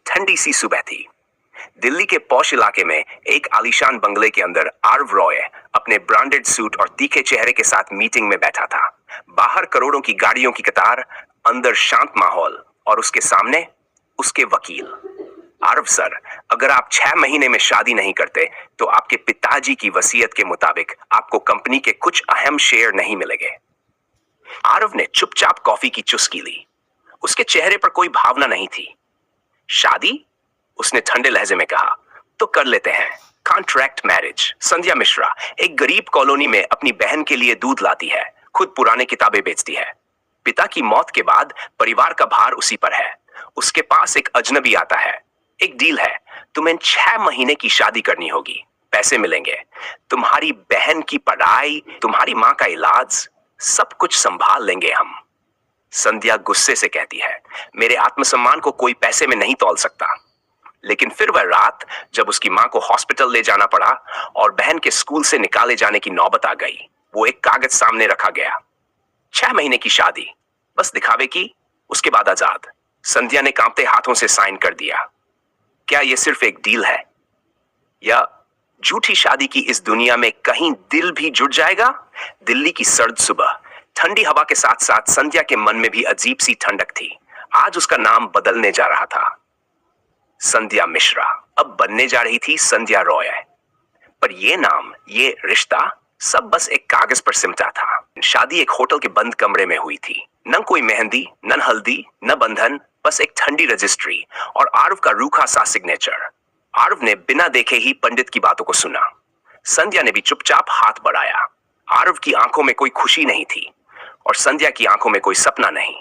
ठंडी सी सुबह थी। दिल्ली के पॉश इलाके में एक आलीशान बंगले के अंदर आरव रॉय अपने ब्रांडेड सूट और तीखे चेहरे के साथ मीटिंग में बैठा था। बाहर करोड़ों की गाड़ियों की कतार, अंदर शांत माहौल और उसके सामने उसके वकील। आरव सर, अगर आप 6 महीने में शादी नहीं करते तो आपके पिताजी की वसीयत के मुताबिक आपको कंपनी के कुछ अहम शेयर नहीं मिलेंगे। आरव ने चुपचाप कॉफी की चुस्की ली। उसके चेहरे पर कोई भावना नहीं थी। शादी? उसने ठंडे लहजे में कहा, तो कर लेते हैं। Contract marriage. संध्या मिश्रा एक गरीब कॉलोनी में अपनी बहन के लिए दूध लाती है, खुद पुराने किताबें बेचती है। पिता की मौत के बाद परिवार का भार उसी पर है। उसके पास एक अजनबी आता है। एक डील है, तुम्हें 6 महीने की शादी करनी होगी, पैसे मिलेंगे, तुम्हारी बहन की पढ़ाई, तुम्हारी माँ का इलाज, सब कुछ संभाल लेंगे हम। संध्या गुस्से से कहती है, मेरे आत्मसम्मान को कोई पैसे में नहीं तौल सकता। लेकिन फिर वह रात जब उसकी मां को हॉस्पिटल ले जाना पड़ा और बहन के स्कूल से निकाले जाने की नौबत आ गई, वो एक कागज सामने रखा गया। 6 महीने की शादी, बस दिखावे की, उसके बाद आजाद। संध्या ने कांपते हाथों से साइन कर दिया। क्या यह सिर्फ एक डील है, या झूठी शादी की इस दुनिया में कहीं दिल भी जुड़ जाएगा? दिल्ली की सर्द सुबह, ठंडी हवा के साथ साथ संध्या के मन में भी अजीब सी ठंडक थी। आज उसका नाम बदलने जा रहा था। संध्या मिश्रा अब बनने जा रही थी संध्या रॉय। पर ये नाम, ये रिश्ता सब बस एक कागज पर सिमटा था। शादी एक होटल के बंद कमरे में हुई थी। न कोई मेहंदी, न हल्दी, न बंधन, बस एक ठंडी रजिस्ट्री और आरव का रूखा सा सिग्नेचर। आरव ने बिना देखे ही पंडित की बातों को सुना। संध्या ने भी चुपचाप हाथ बढ़ाया। आरव की आंखों में कोई खुशी नहीं थी और संध्या की आंखों में कोई सपना नहीं।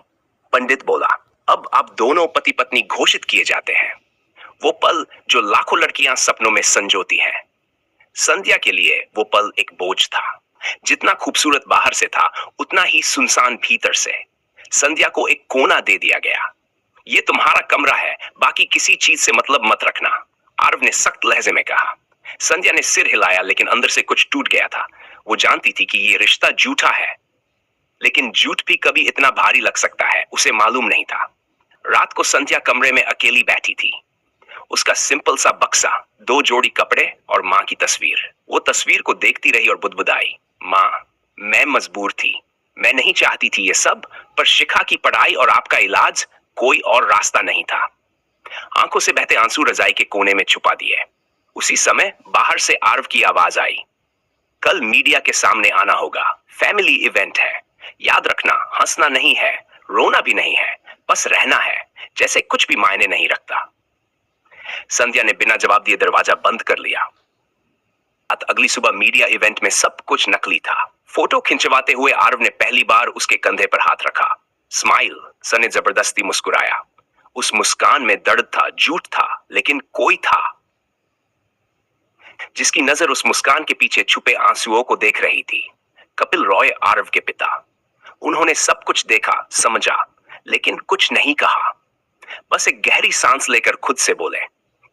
पंडित बोला, अब आप दोनों पति पत्नी घोषित किए जाते हैं। वो पल जो लाखों लड़कियां सपनों में संजोती हैं। संध्या के लिए वो पल एक बोझ था। जितना खूबसूरत बाहर से था, उतना ही सुनसान भीतर से। संध्या को एक कोना दे दिया गया। ये तुम्हारा कमरा है, बाकी किसी चीज से मतलब मत रखना, आरव ने सख्त लहजे में कहा। संध्या ने सिर हिलाया, लेकिन अंदर से कुछ टूट गया था। वो जानती थी कि ये रिश्ता झूठा है, लेकिन झूठ भी कभी इतना भारी लग सकता है, उसे मालूम नहीं था। रात को संध्या कमरे में अकेली बैठी थी। उसका सिंपल सा बक्सा, 2 जोड़ी कपड़े और माँ की तस्वीर। वो तस्वीर को देखती रही और बुदबुदाई, माँ, मैं मजबूर थी, मैं नहीं चाहती थी ये सब, पर शिखा की पढ़ाई और आपका इलाज, कोई और रास्ता नहीं था। आंखों से बहते आंसू रजाई के कोने में छुपा दिए। उसी समय बाहर से आरव की आवाज आई, कल मीडिया के सामने आना होगा, फैमिली इवेंट है, याद रखना, हंसना नहीं है, रोना भी नहीं है, बस रहना है, जैसे कुछ भी मायने नहीं रखता। संध्या ने बिना जवाब दिए दरवाजा बंद कर लिया। अगली सुबह मीडिया इवेंट में सब कुछ नकली था। फोटो खिंचवाते हुए आरव ने पहली बार उसके कंधे पर हाथ रखा। स्माइल, सन ने जबरदस्ती मुस्कुराया। उस मुस्कान में दर्द था, झूठ था, लेकिन कोई था जिसकी नजर उस मुस्कान के पीछे छुपे आंसुओं को देख रही थी। कपिल रॉय, आरव के पिता। उन्होंने सब कुछ देखा, समझा, लेकिन कुछ नहीं कहा। बस एक गहरी सांस लेकर खुद से बोले,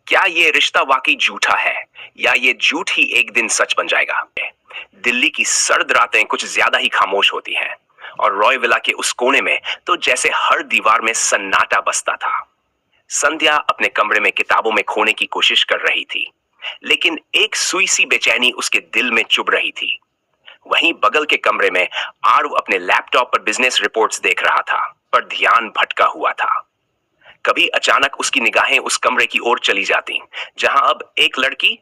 क्या ये रिश्ता वाकई झूठा है, या ये झूठ ही एक दिन सच बन जाएगा? दिल्ली की सर्द रातें कुछ ज्यादा ही खामोश होती हैं, और रॉय विला के उस कोने में तो जैसे हर दीवार में सन्नाटा बसता था। संध्या अपने कमरे में किताबों में खोने की कोशिश कर रही थी, लेकिन एक सुई सी बेचैनी उसके दिल में चुभ रही थी। वहीं बगल के कमरे में आरव अपने लैपटॉप पर बिजनेस रिपोर्ट्स देख रहा था, पर ध्यान भटका हुआ था। कभी अचानक उसकी निगाहें उस कमरे की ओर चली जाती जहां अब एक लड़की,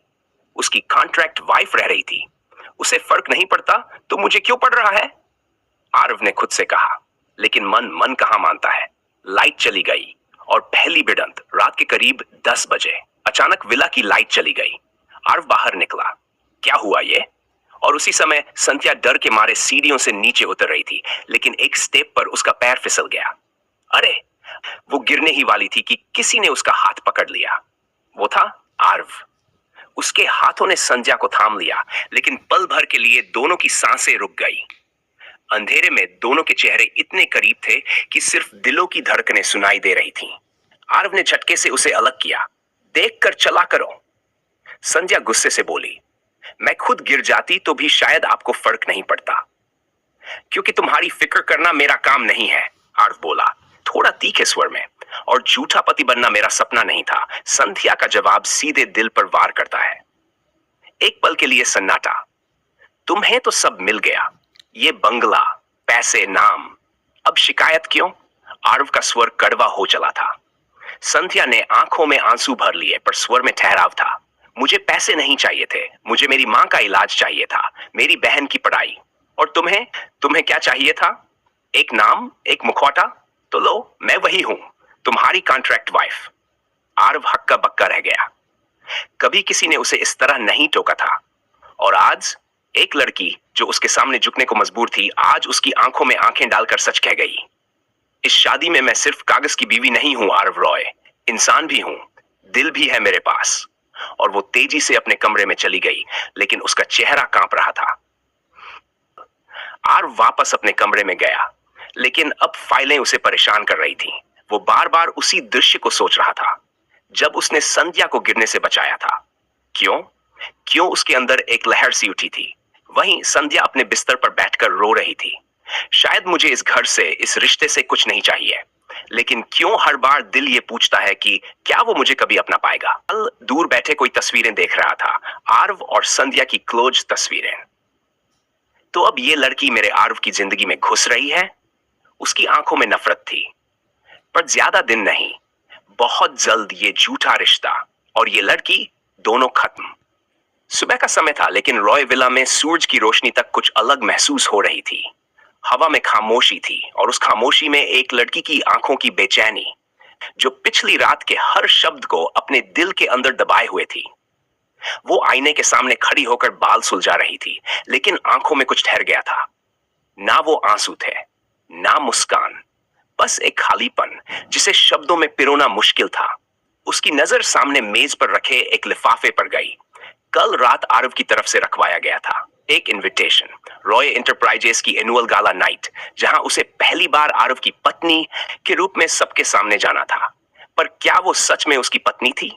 उसकी कॉन्ट्रैक्ट वाइफ रह रही थी। उसे फर्क नहीं पड़ता तो मुझे क्यों पड़ रहा है, आरव ने खुद से कहा, लेकिन मन कहां मानता है। लाइट चली गई और पहली भिड़ंत रात के करीब 10 बजे। अचानक विला की लाइट चली गई। आरव बाहर निकला, क्या हुआ ये? और उसी समय संध्या डर के मारे सीढ़ियों से नीचे उतर रही थी, लेकिन एक स्टेप पर उसका पैर फिसल गया। अरे, वो गिरने ही वाली थी कि किसी ने उसका हाथ पकड़ लिया। वो था आरव। उसके हाथों ने संध्या को थाम लिया, लेकिन पल भर के लिए दोनों की सांसें रुक गई। अंधेरे में दोनों के चेहरे इतने करीब थे कि सिर्फ दिलों की धड़कनें सुनाई दे रही थीं। आरव ने झटके से उसे अलग किया। देखकर चला करो, संध्या गुस्से से बोली। मैं खुद गिर जाती तो भी शायद आपको फर्क नहीं पड़ता, क्योंकि तुम्हारी फिक्र करना मेरा काम नहीं है, आरव बोला, थोड़ा तीखे स्वर में। और झूठा पति बनना मेरा सपना नहीं था। संध्या का जवाब सीधे दिल पर वार करता है। एक पल के लिए सन्नाटा। तुम्हें तो सब मिल गया, ये बंगला, पैसे, नाम, अब शिकायत क्यों? आरव का स्वर कड़वा हो चला था। संध्या ने आंखों में आंसू भर लिए, पर स्वर में ठहराव था। मुझे पैसे नहीं चाहिए थे, मुझे मेरी मां का इलाज चाहिए था, मेरी बहन की पढ़ाई। और तुम्हें तुम्हें क्या चाहिए था? एक नाम, एक मुखौटा? तो लो, मैं वही हूं, तुम्हारी कॉन्ट्रैक्ट वाइफ। आरव हक्का बक्का रह गया। कभी किसी ने उसे इस तरह नहीं टोका था। और आज एक लड़की जो उसके सामने झुकने को मजबूर थी, आज उसकी आंखों में आंखें डालकर सच कह गई। इस शादी में मैं सिर्फ कागज की बीवी नहीं हूं आरव रॉय, इंसान भी हूं, दिल भी है मेरे पास। और वो तेजी से अपने कमरे में चली गई, लेकिन उसका चेहरा कांप रहा था। आरव वापस अपने कमरे में गया, लेकिन अब फाइलें उसे परेशान कर रही थीं। वो बार बार उसी दृश्य को सोच रहा था, जब उसने संध्या को गिरने से बचाया था। क्यों क्यों उसके अंदर एक लहर सी उठी थी। वहीं संध्या अपने बिस्तर पर बैठकर रो रही थी। शायद मुझे इस घर से, इस रिश्ते से कुछ नहीं चाहिए, लेकिन क्यों हर बार दिल ये पूछता है कि क्या वो मुझे कभी अपना पाएगा। कल दूर बैठे कोई तस्वीरें देख रहा था, आरव और संध्या की क्लोज तस्वीरें। तो अब ये लड़की मेरे आरव की जिंदगी में घुस रही है। उसकी आंखों में नफरत थी, पर ज्यादा दिन नहीं, बहुत जल्द ये झूठा रिश्ता और ये लड़की दोनों खत्म। सुबह का समय था, लेकिन रॉय विला में सूरज की रोशनी तक कुछ अलग महसूस हो रही थी। हवा में खामोशी थी, और उस खामोशी में एक लड़की की आंखों की बेचैनी, जो पिछली रात के हर शब्द को अपने दिल के अंदर दबाए हुए थी। वो आईने के सामने खड़ी होकर बाल सुलझा रही थी, लेकिन आंखों में कुछ ठहर गया था। ना वो आंसू थे, ना मुस्कान, बस एक खालीपन जिसे शब्दों में पिरोना मुश्किल था। उसकी नजर सामने मेज पर रखे एक लिफाफे पर गई। कल रात आरव की तरफ से रखवाया गया था एक इनविटेशन, रॉय एंटरप्राइजेस की एनुअल गाला नाइट, जहां उसे पहली बार आरव की पत्नी के रूप में सबके सामने जाना था। पर क्या वो सच में उसकी पत्नी थी?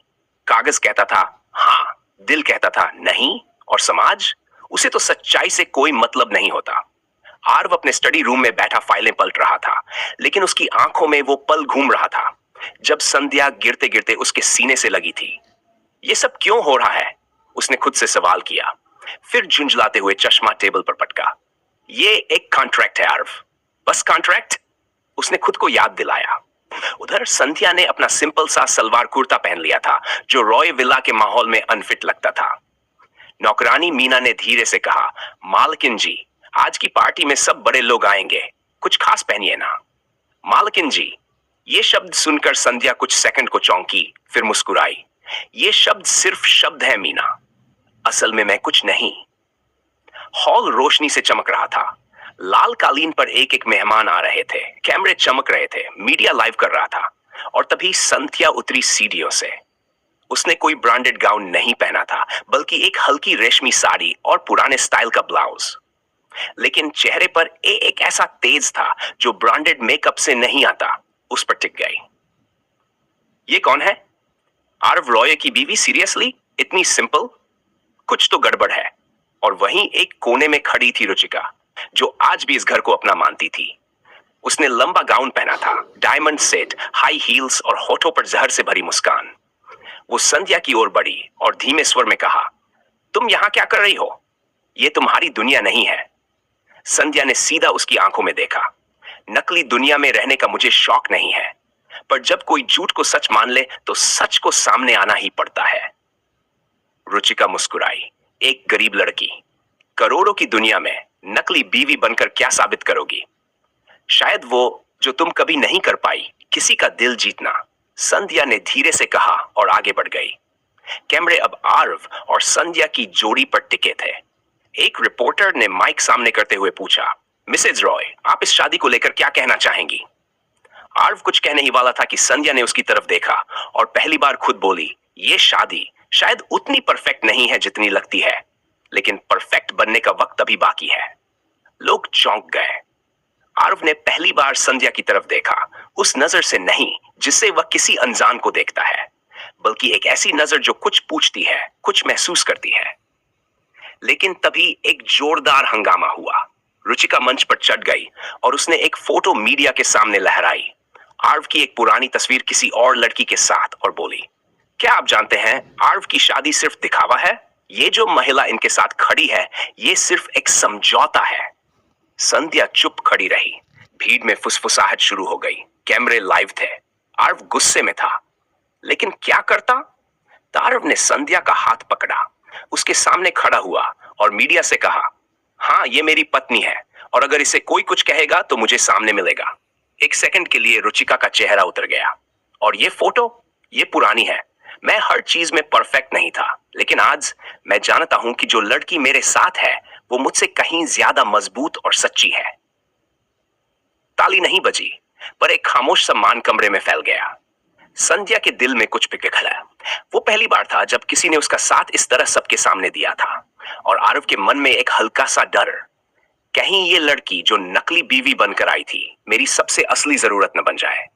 कागज कहता था हाँ, दिल कहता था नहीं, और समाज, उसे तो सच्चाई से कोई मतलब नहीं होता। आरव अपने स्टडी रूम में बैठा फाइलें पलट रहा था, लेकिन उसकी आंखों में वो पल घूम रहा था जब संध्या गिरते गिरते उसके सीने से लगी थी। ये सब क्यों हो रहा है? उसने खुद से सवाल किया, फिर झुंझलाते हुए चश्मा टेबल पर पटका। ये एक कॉन्ट्रैक्ट है आरव, बस कॉन्ट्रैक्ट, उसने खुद को याद दिलाया। उधर संध्या ने अपना सिंपल सा सलवार कुर्ता पहन लिया था, जो रॉय विला के माहौल में अनफिट लगता था। नौकरानी मीना ने धीरे से कहा, मालकिन जी, आज की पार्टी में सब बड़े लोग आएंगे, कुछ खास पहनिए ना। मालकिन जी, ये शब्द सुनकर संध्या कुछ सेकंड को चौंकी, फिर मुस्कुराई। ये शब्द सिर्फ शब्द है मीना, असल में मैं कुछ नहीं। हॉल रोशनी से चमक रहा था। लाल कालीन पर एक एक मेहमान आ रहे थे, कैमरे चमक रहे थे, मीडिया लाइव कर रहा था। और तभी संध्या उतरी सीढ़ियों से। उसने कोई ब्रांडेड गाउन नहीं पहना था, बल्कि एक हल्की रेशमी साड़ी और पुराने स्टाइल का ब्लाउज। लेकिन चेहरे पर एक ऐसा तेज था जो ब्रांडेड मेकअप से नहीं आता, उस पर टिक गई। ये कौन है? आरव रॉय की बीवी? सीरियसली, इतनी सिंपल? कुछ तो गड़बड़ है। और वहीं एक कोने में खड़ी थी रुचिका, जो आज भी इस घर को अपना मानती थी। उसने लंबा गाउन पहना था, डायमंड सेट, हाई हील्स और होठों पर जहर से भरी मुस्कान। वो संध्या की ओर बढ़ी और धीमे स्वर में कहा, तुम यहां क्या कर रही हो? ये तुम्हारी दुनिया नहीं है। संध्या ने सीधा उसकी आंखों में देखा। नकली दुनिया में रहने का मुझे शौक नहीं है, पर जब कोई झूठ को सच मान ले तो सच को सामने आना ही पड़ता है। रुचिका मुस्कुराई। एक गरीब लड़की, करोड़ों की दुनिया में नकली बीवी बनकर क्या साबित करोगी? शायद वो जो तुम कभी नहीं कर पाई, किसी का दिल जीतना, संध्या ने धीरे से कहा और आगे बढ़ गई। कैमरे अब आरव और संध्या की जोड़ी पर टिके थे। एक रिपोर्टर ने माइक सामने करते हुए पूछा, मिसेज रॉय, आप इस शादी को लेकर क्या कहना चाहेंगी? आरव कुछ कहने ही वाला था कि संध्या ने उसकी तरफ देखा और पहली बार खुद बोली, ये शादी शायद उतनी परफेक्ट नहीं है जितनी लगती है, लेकिन परफेक्ट बनने का वक्त अभी बाकी है। लोग चौंक गए। आरव ने पहली बार संध्या की तरफ देखा, उस नजर से नहीं जिससे वह किसी अनजान को देखता है, बल्कि एक ऐसी नजर जो कुछ पूछती है, कुछ महसूस करती है। लेकिन तभी एक जोरदार हंगामा हुआ। रुचिका मंच पर चढ़ गई और उसने एक फोटो मीडिया के सामने लहराई। आर्व की एक पुरानी तस्वीर किसी और लड़की के साथ और बोली, क्या आप जानते हैं आर्व की शादी सिर्फ दिखावा है? ये जो महिला इनके साथ खड़ी है ये सिर्फ एक समझौता है। संध्या चुप खड़ी रही। भीड़ में फुसफुसाहट शुरू हो गई। कैमरे लाइव थे। आर्व गुस्से में था, लेकिन क्या करता? तारव ने संध्या का हाथ पकड़ा, उसके सामने खड़ा हुआ और मीडिया से कहा, हाँ ये मेरी पत्नी है और अगर इसे कोई कुछ कहेगा तो मुझे सामने मिलेगा। एक सेकंड के लिए रुचिका का चेहरा उतर गया। और ये फोटो, ये पुरानी है। मैं हर चीज में परफेक्ट नहीं था, लेकिन आज मैं जानता हूं कि जो लड़की मेरे साथ है वो मुझसे कहीं ज्यादा मजबूत और सच्ची है। ताली नहीं बजी, पर एक खामोश सम्मान कमरे में फैल गया। संध्या के दिल में कुछ पिघला। वो पहली बार था जब किसी ने उसका साथ इस तरह सबके सामने दिया था। और आरव के मन में एक हल्का सा डर, कहीं ये लड़की जो नकली बीवी बनकर आई थी मेरी सबसे असली जरूरत न बन जाए।